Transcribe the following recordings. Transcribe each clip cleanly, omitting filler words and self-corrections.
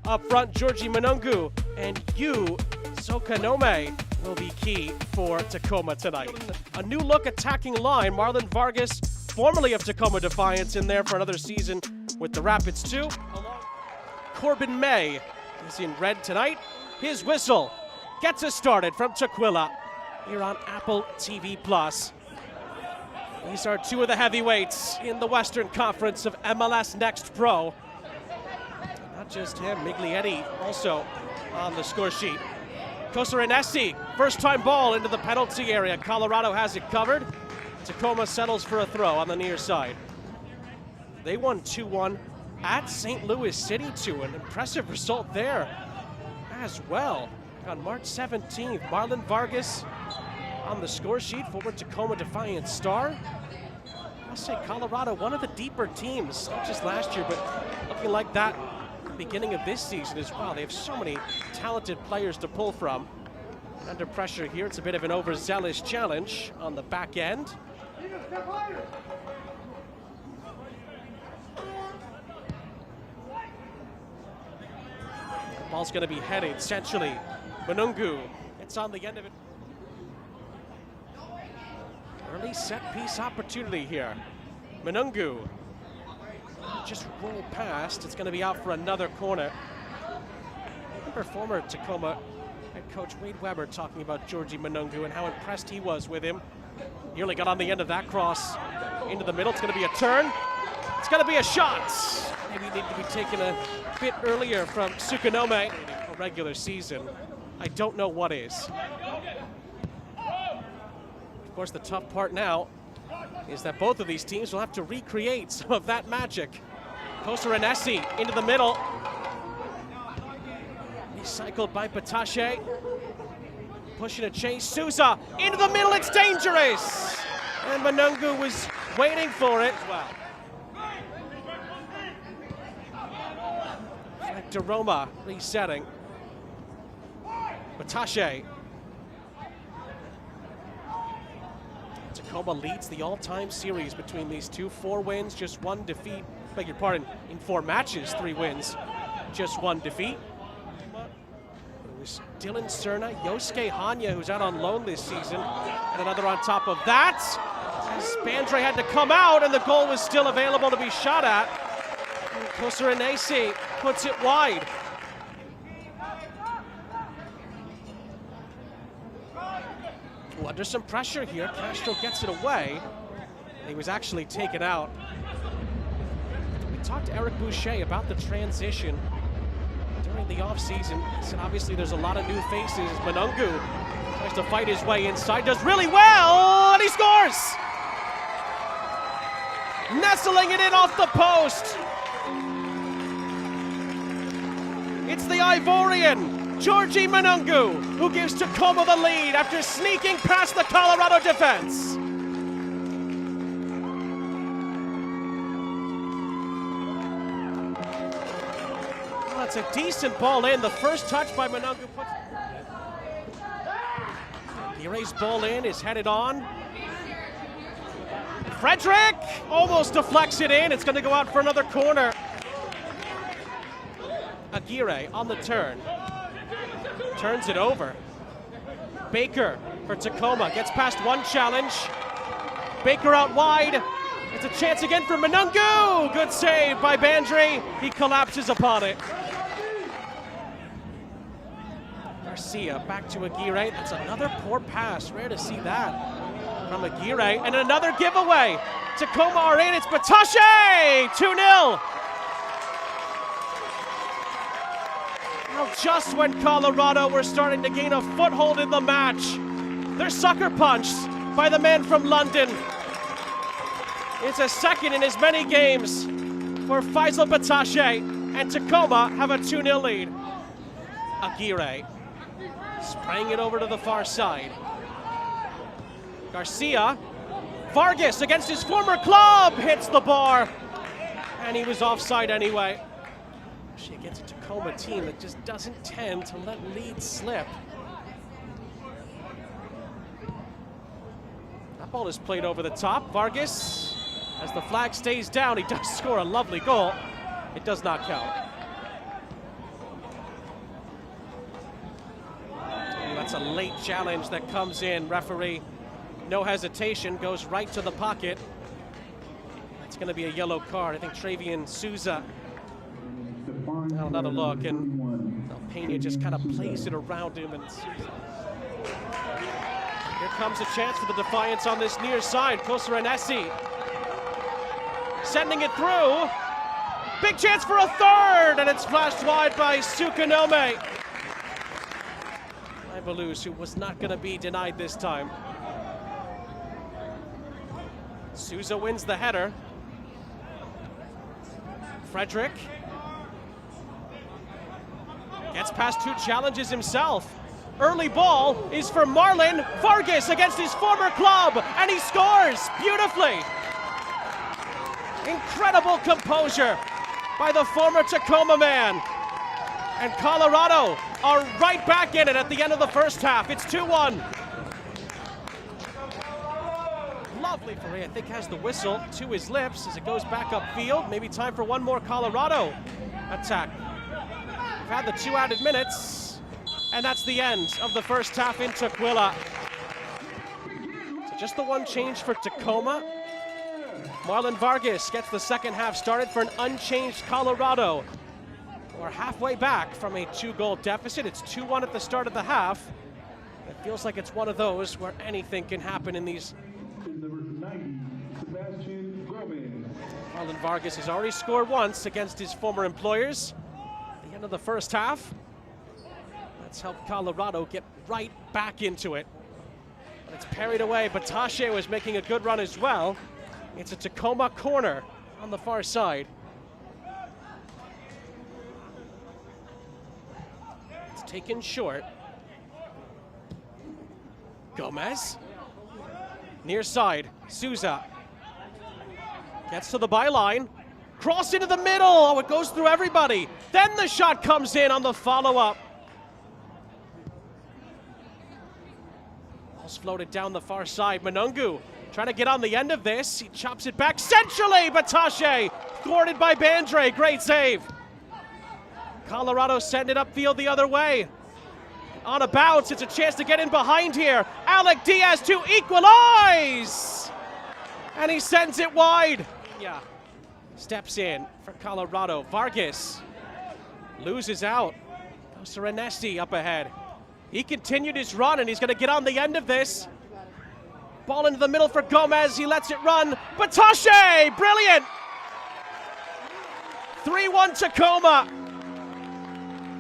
Up front, Georgie Manungu and Yu Sokanome will be key for Tacoma tonight. A new look attacking line. Marlon Vargas, formerly of Tacoma Defiance, in there for another season with the Rapids too. Corbin May is in red tonight. His whistle gets us started from Tequila here on Apple TV+. These are two of the heavyweights in the Western Conference of MLS Next Pro. Not just him, Miglietti also on the score sheet. Cosarenesi, first time ball into the penalty area. Colorado has it covered. Tacoma settles for a throw on the near side. They won 2-1 at St. Louis City too. An impressive result there as well. On March 17th, Marlon Vargas on the score sheet, former Tacoma Defiance star. I'll say Colorado, one of the deeper teams, not just last year, but looking like that at the beginning of this season as well. They have so many talented players to pull from. Under pressure here, it's a bit of an overzealous challenge on the back end. The ball's going to be headed centrally. Manungu, it's on the end of it. Early set-piece opportunity here. Manungu just roll past. It's going to be out for another corner. Remember former Tacoma head coach Wade Weber talking about Georgie Manungu and how impressed he was with him. Nearly got on the end of that cross into the middle. It's going to be a turn. It's going to be a shot. Maybe need to be taken a bit earlier from Sokanome. A regular season. I don't know what is. Of course, the tough part now is that both of these teams will have to recreate some of that magic. Cosarenesi into the middle. Recycled by Patache. Pushing a chase. Souza into the middle. It's dangerous. And Manungu was waiting for it as well. Roma resetting. Patache. Tacoma leads the all-time series between these two. 4 wins, just 1 defeat. Beg your pardon, in 4 matches, 3 wins, just 1 defeat. It was Dylan Cerna, Yosuke Hanya, who's out on loan this season, and another on top of that. As Bandre had to come out, and the goal was still available to be shot at. Cosarenesi puts it wide. Ooh, under some pressure here, Castro gets it away. He was actually taken out. We talked to Eric Boucher about the transition during the offseason. He said obviously there's a lot of new faces. Manungu tries to fight his way inside, does really well, and he scores! Nestling it in off the post. It's the Ivorian, Georgie Manungu, who gives Tacoma the lead after sneaking past the Colorado defense. Well, that's a decent ball in. The first touch by Manungu. Aguirre's ball in is headed on. Frederick almost deflects it in. It's going to go out for another corner. Aguirre on the turn. Turns it over. Baker for Tacoma. Gets past one challenge. Baker out wide. It's a chance again for Manungu. Good save by Bandre. He collapses upon it. Garcia back to Aguirre. That's another poor pass. Rare to see that from Aguirre. And another giveaway. Tacoma are in. It's Patache. 2-0. Well, just when Colorado were starting to gain a foothold in the match, they're sucker punched by the man from London. It's a second in as many games for Faisal Patache, and Tacoma have a 2-0 lead. Aguirre spraying it over to the far side. Garcia. Vargas against his former club hits the bar, and he was offside anyway. She against a Tacoma team that just doesn't tend to let leads slip. That ball is played over the top. Vargas, as the flag stays down, he does score a lovely goal. It does not count. That's a late challenge that comes in. Referee, no hesitation, goes right to the pocket. That's going to be a yellow card. I think Travian Souza. Now another look, and Pena just kind of plays it around him. And here comes a chance for the Defiance on this near side. Kosaranesi sending it through. Big chance for a third, and it's flashed wide by Sukanome. Ibaluz, who was not going to be denied this time. Souza wins the header. Frederick gets past two challenges himself. Early ball is for Marlon Vargas against his former club, and he scores beautifully. Incredible composure by the former Tacoma man. And Colorado are right back in it at the end of the first half. It's 2-1. Lovely for I think has the whistle to his lips as it goes back upfield. Maybe time for one more Colorado attack. We've had the 2 added minutes, and that's the end of the first half in Tukwila. So just the one change for Tacoma. Marlon Vargas gets the second half started for an unchanged Colorado. We're halfway back from a 2-goal deficit. It's 2-1 at the start of the half. It feels like it's one of those where anything can happen in these. Marlon Vargas has already scored once against his former employers at the end of the first half. That's helped Colorado get right back into it. But it's parried away. Batache was making a good run as well. It's a Tacoma corner on the far side. It's taken short. Gomez. Near side, Souza. Gets to the byline. Cross into the middle. Oh, it goes through everybody. Then the shot comes in on the follow-up. Ball's floated down the far side. Manungu trying to get on the end of this. He chops it back centrally. Batache thwarted by Bandre. Great save. Colorado send it upfield the other way. On a bounce, it's a chance to get in behind here. Alec Diaz to equalize! And he sends it wide. Yeah, steps in for Colorado. Vargas loses out. Serenesti up ahead. He continued his run, and he's going to get on the end of this. Ball into the middle for Gomez. He lets it run. Batache! Brilliant! 3-1 Tacoma.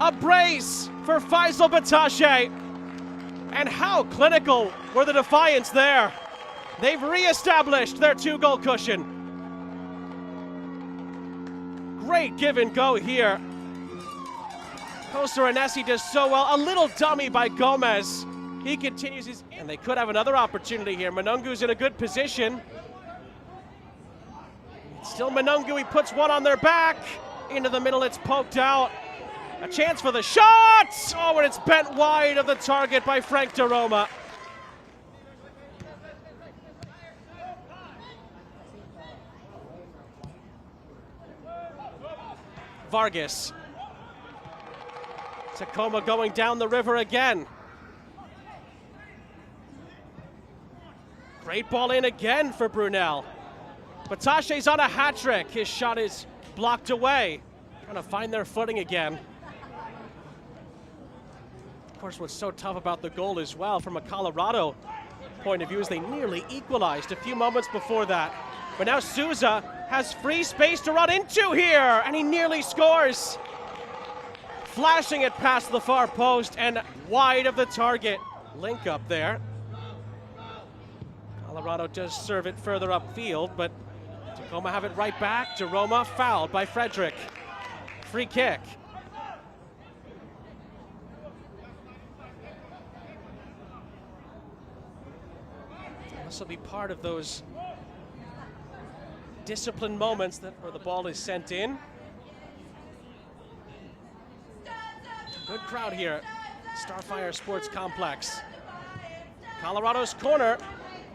A brace for Faisal Batache. And how clinical were the Defiance there. They've re-established their 2-goal cushion. Great give and go here. Kosaranesi does so well. A little dummy by Gomez. He continues his, and they could have another opportunity here. Manungu's in a good position. Still Manungu, he puts one on their back. Into the middle, it's poked out. A chance for the shot! Oh, and it's bent wide of the target by Frank DeRoma. Vargas. Tacoma going down the river again. Great ball in again for Brunel. Batache's on a hat trick. His shot is blocked away. Trying to find their footing again. Of course, what's so tough about the goal as well from a Colorado point of view is they nearly equalized a few moments before that. But now Souza has free space to run into here, and he nearly scores. Flashing it past the far post and wide of the target. Link up there. Colorado does serve it further upfield, but Tacoma have it right back. DeRoma fouled by Frederick. Free kick. This will be part of those disciplined moments where the ball is sent in. Good crowd here, Starfire Sports Complex. Colorado's corner.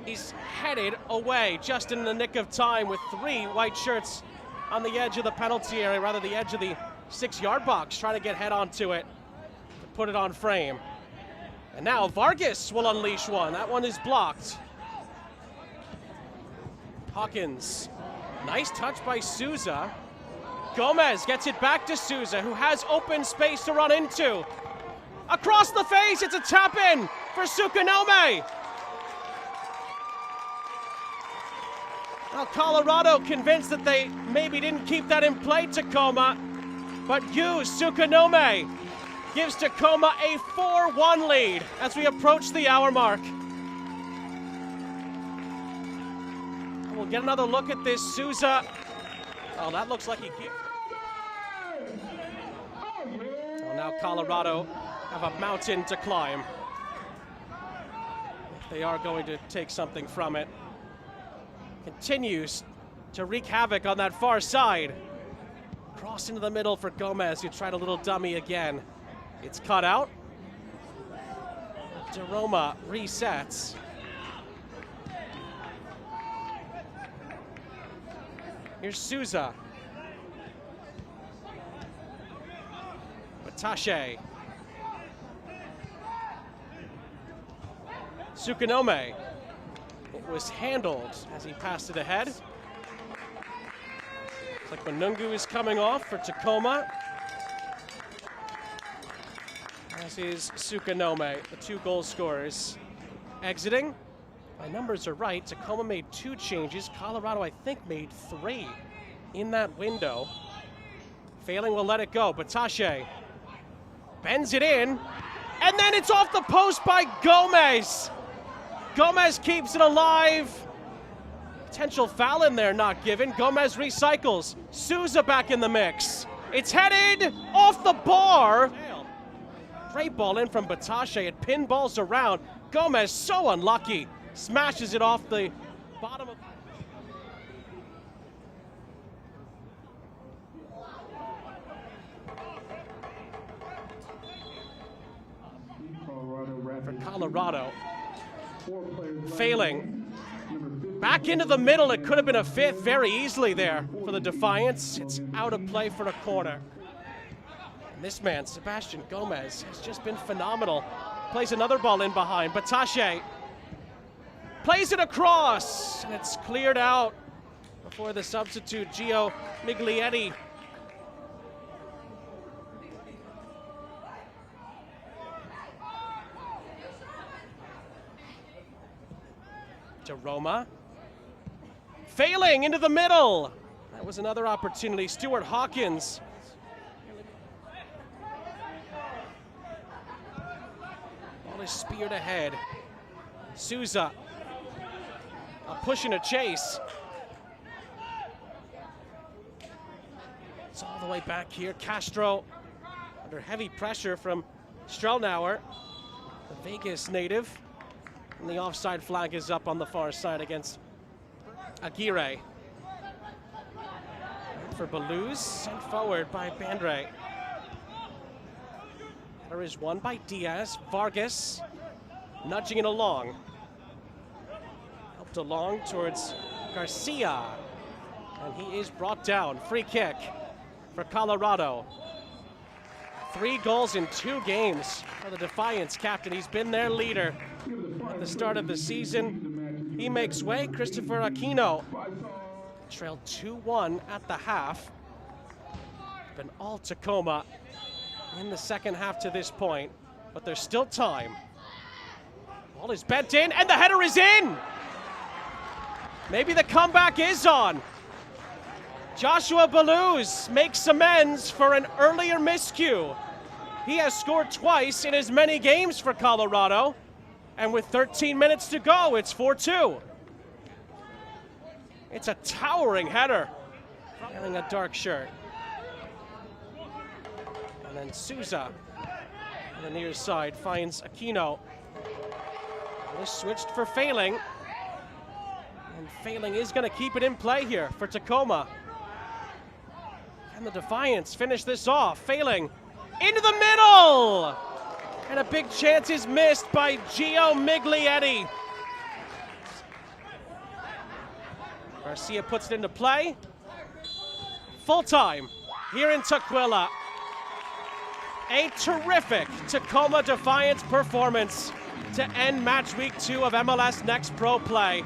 He's headed away just in the nick of time with 3 white shirts on the edge of the penalty area, rather the edge of the 6-yard box, trying to get head onto it, to put it on frame. And now Vargas will unleash one. That one is blocked. Hawkins. Nice touch by Souza. Gomez gets it back to Souza, who has open space to run into. Across the face, it's a tap-in for Sukanome. Well, Colorado convinced that they maybe didn't keep that in play, Tacoma, but Sukanome gives Tacoma a 4-1 lead as we approach the hour mark. We'll get another look at this. Souza. Oh, that looks like he keeps. Well, now Colorado have a mountain to climb. They are going to take something from it. Continues to wreak havoc on that far side. Cross into the middle for Gomez, who tried a little dummy again. It's cut out. Roma resets. Here's Souza. Batashe. Sukanome. It was handled as he passed it ahead. Looks like Manungu is coming off for Tacoma. As is Sukanome, the 2 goal scorers. Exiting. My numbers are right. Tacoma made 2 changes. Colorado, I think, made 3 in that window. Failing will let it go. Batashe bends it in, and then it's off the post by Gomez. Gomez keeps it alive. Potential foul in there, not given. Gomez recycles. Souza back in the mix. It's headed off the bar. Great ball in from Batashe. It pinballs around. Gomez so unlucky. Smashes it off the bottom of... For Colorado. Failing. Back into the middle. It could have been a 5th very easily there for the Defiance. It's out of play for a corner. And this man, Sebastian Gomez, has just been phenomenal. Plays another ball in behind. Batashe plays it across, and it's cleared out before the substitute, Gio Miglietti. To Roma. Failing into the middle. That was another opportunity. Stuart Hawkins. Ball is speared ahead. Souza. A push and a chase. It's all the way back here. Castro under heavy pressure from Strelnauer, the Vegas native. And the offside flag is up on the far side against Aguirre. For Baluz, sent forward by Bandre. There is one by Diaz. Vargas nudging it along. Helped along towards Garcia. And he is brought down. Free kick for Colorado. 3 goals in 2 games for the Defiance captain. He's been their leader at the start of the season. He makes way. Christopher Aquino trailed 2-1 at the half. Been all Tacoma in the second half to this point, but there's still time. Ball is bent in, and the header is in! Maybe the comeback is on. Joshua Baluz makes amends for an earlier miscue. He has scored twice in as many games for Colorado, and with 13 minutes to go, it's 4-2. It's a towering header. Wearing a dark shirt. And then Souza on the near side finds Aquino. This switched for Failing. And Failing is going to keep it in play here for Tacoma. Can the Defiance finish this off? Failing into the middle! And a big chance is missed by Gio Miglietti. Garcia puts it into play. Full time here in Tukwila. A terrific Tacoma Defiance performance to end match week 2 of MLS Next Pro play.